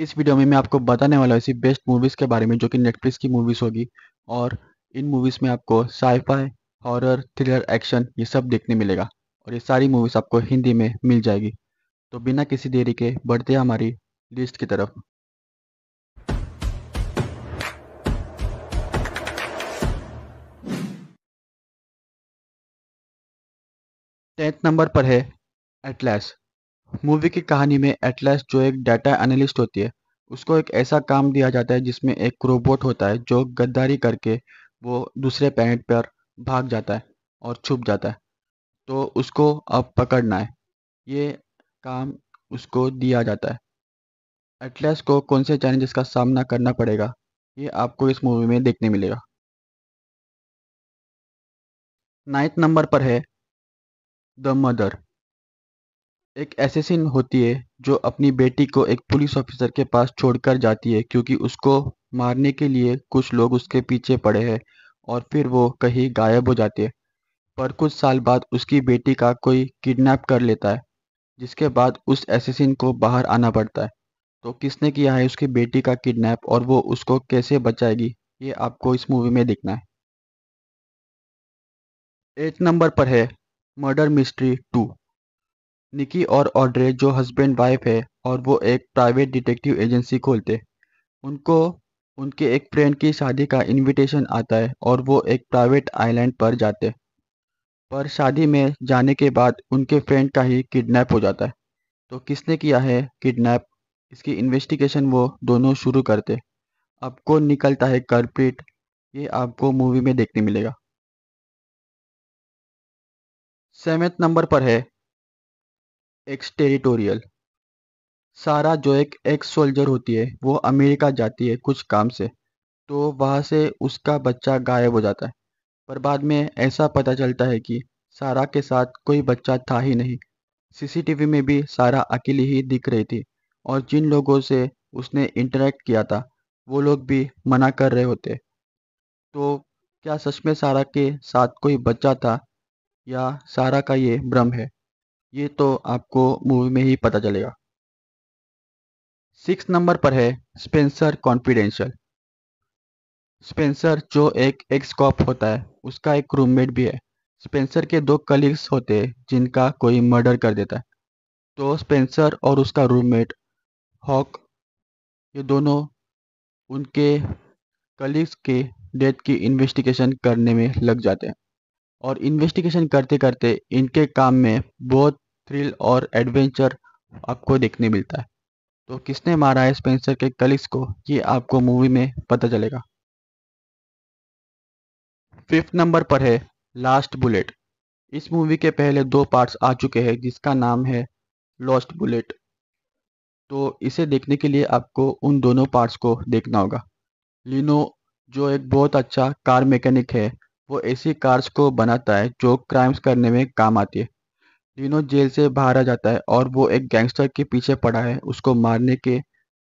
इस वीडियो में मैं आपको बताने वाला हूँ ऐसी बेस्ट मूवीज़ के बारे में जो कि नेटफ्लिक्स की मूवीज़ होगी। और इन मूवीज़ में आपको साई-फाई, हॉरर, थ्रिलर, एक्शन ये सब देखने मिलेगा। और ये सारी मूवीज़ आपको हिंदी में मिल जाएगी। तो बिना किसी देरी के बढ़ते हैं हमारी लिस्ट की तरफ। 10th नंबर पर है एटलास। मूवी की कहानी में एटलास जो एक डाटा एनालिस्ट होती है, उसको एक ऐसा काम दिया जाता है जिसमें एक रोबोट होता है जो गद्दारी करके वो दूसरे प्लैनेट पर भाग जाता है और छुप जाता है। तो उसको अब पकड़ना है। ये काम उसको दिया जाता है। एटलस को कौन से चैलेंजेस का सामना करना पड़ेगा, ये आपको इस मूवी में देखने मिलेगा। 9th नंबर पर है द मदर। एक एसेसिन होती है जो अपनी बेटी को एक पुलिस ऑफिसर के पास छोड़कर जाती है क्योंकि उसको मारने के लिए कुछ लोग उसके पीछे पड़े हैं। और फिर वो कहीं गायब हो जाती है। पर कुछ साल बाद उसकी बेटी का कोई किडनैप कर लेता है, जिसके बाद उस एसेसिन को बाहर आना पड़ता है। तो किसने किया है उसकी बेटी का किडनैप और वो उसको कैसे बचाएगी, ये आपको इस मूवी में देखना है। 8 नंबर पर है मर्डर मिस्ट्री 2। निकी और ऑड्रे जो हस्बैंड वाइफ है और वो एक प्राइवेट डिटेक्टिव एजेंसी खोलते। उनको उनके एक फ्रेंड की शादी का इनविटेशन आता है और वो एक प्राइवेट आइलैंड पर जाते। पर शादी में जाने के बाद उनके फ्रेंड का ही किडनैप हो जाता है। तो किसने किया है किडनैप, इसकी इन्वेस्टिगेशन वो दोनों शुरू करते। अब कौन निकलता है कल्प्रिट, ये आपको मूवी में देखने मिलेगा। 7th नंबर पर है एक्स टेरिटोरियल। सारा जो एक एक्स सोल्जर होती है वो अमेरिका जाती है कुछ काम से। तो वहाँ से उसका बच्चा गायब हो जाता है। पर बाद में ऐसा पता चलता है कि सारा के साथ कोई बच्चा था ही नहीं। सीसीटीवी में भी सारा अकेली ही दिख रही थी। और जिन लोगों से उसने इंटरेक्ट किया था वो लोग भी मना कर रहे होते। तो क्या सच में सारा के साथ कोई बच्चा था या सारा का ये भ्रम है, ये तो आपको मूवी में ही पता चलेगा। 6 नंबर पर है स्पेंसर कॉन्फिडेंशियल। स्पेंसर जो एक एक्स कॉप होता है उसका एक रूममेट भी है। स्पेंसर के दो कलीग्स होते हैं जिनका कोई मर्डर कर देता है। तो स्पेंसर और उसका रूममेट हॉक, ये दोनों उनके कलीग्स के डेथ की इन्वेस्टिगेशन करने में लग जाते हैं। और इन्वेस्टिगेशन करते करते इनके काम में बहुत थ्रिल और एडवेंचर आपको देखने मिलता है। तो किसने मारा है स्पेंसर के कलीग्स को, ये आपको मूवी में पता चलेगा। 5th नंबर पर है लास्ट बुलेट। इस मूवी के पहले दो पार्ट्स आ चुके हैं जिसका नाम है लॉस्ट बुलेट। तो इसे देखने के लिए आपको उन दोनों पार्ट्स को देखना होगा। लिनो जो एक बहुत अच्छा कार मैकेनिक है, वो ऐसी कार्स को बनाता है जो क्राइम्स करने में काम आती है। लिनो जेल से बाहर आ जाता है और वो एक गैंगस्टर के पीछे पड़ा है, उसको मारने के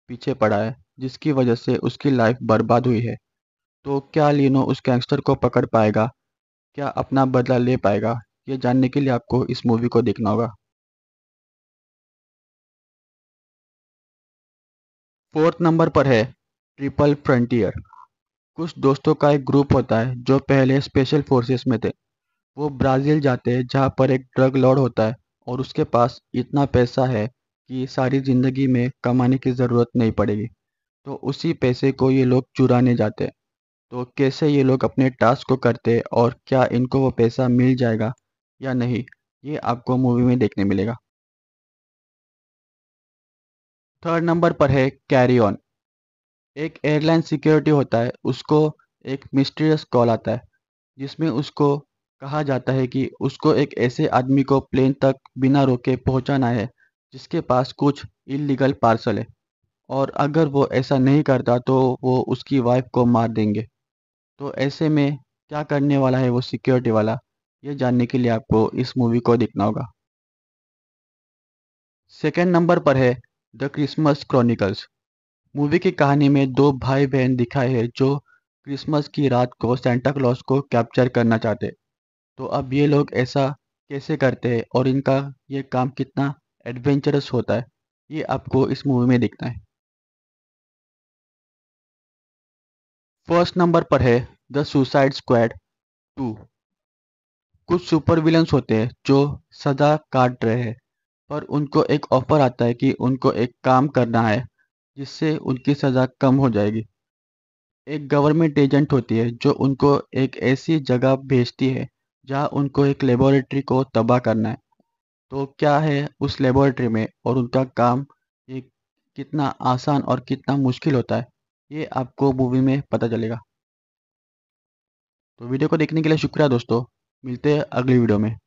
पीछे पड़ा है, जिसकी वजह से उसकी लाइफ बर्बाद हुई है। तो क्या लिनो उस गैंगस्टर को पकड़ पाएगा, क्या अपना बदला ले पाएगा, ये जानने के लिए आपको इस मूवी को देखना होगा। 4th नंबर पर है ट्रिपल फ्रंटियर। कुछ दोस्तों का एक ग्रुप होता है जो पहले स्पेशल फोर्सेस में थे। वो ब्राज़ील जाते हैं जहाँ पर एक ड्रग लॉर्ड होता है और उसके पास इतना पैसा है कि सारी ज़िंदगी में कमाने की ज़रूरत नहीं पड़ेगी। तो उसी पैसे को ये लोग चुराने जाते हैं। तो कैसे ये लोग अपने टास्क को करते हैं और क्या इनको वो पैसा मिल जाएगा या नहीं, ये आपको मूवी में देखने मिलेगा। 3rd नंबर पर है कैरी ऑन। एक एयरलाइन सिक्योरिटी होता है, उसको एक मिस्टीरियस कॉल आता है जिसमें उसको कहा जाता है कि उसको एक ऐसे आदमी को प्लेन तक बिना रोके पहुंचाना है जिसके पास कुछ इल्लीगल पार्सल है। और अगर वो ऐसा नहीं करता तो वो उसकी वाइफ को मार देंगे। तो ऐसे में क्या करने वाला है वो सिक्योरिटी वाला, ये जानने के लिए आपको इस मूवी को देखना होगा। 2nd नंबर पर है द क्रिसमस क्रॉनिकल्स। मूवी की कहानी में दो भाई बहन दिखाए हैं जो क्रिसमस की रात को सेंटा क्लॉज को कैप्चर करना चाहते। तो अब ये लोग ऐसा कैसे करते हैं और इनका ये काम कितना एडवेंचरस होता है, ये आपको इस मूवी में देखना है। फर्स्ट नंबर पर है द सुसाइड स्क्वाड 2। कुछ सुपर विलन्स होते हैं जो सजा काट रहे हैं, पर उनको एक ऑफर आता है कि उनको एक काम करना है जिससे उनकी सजा कम हो जाएगी। एक गवर्नमेंट एजेंट होती है जो उनको एक ऐसी जगह भेजती है जहां उनको एक लेबोरेटरी को तबाह करना है। तो क्या है उस लेबोरेटरी में और उनका काम ये कितना आसान और कितना मुश्किल होता है, ये आपको मूवी में पता चलेगा। तो वीडियो को देखने के लिए शुक्रिया दोस्तों। मिलते हैं अगली वीडियो में।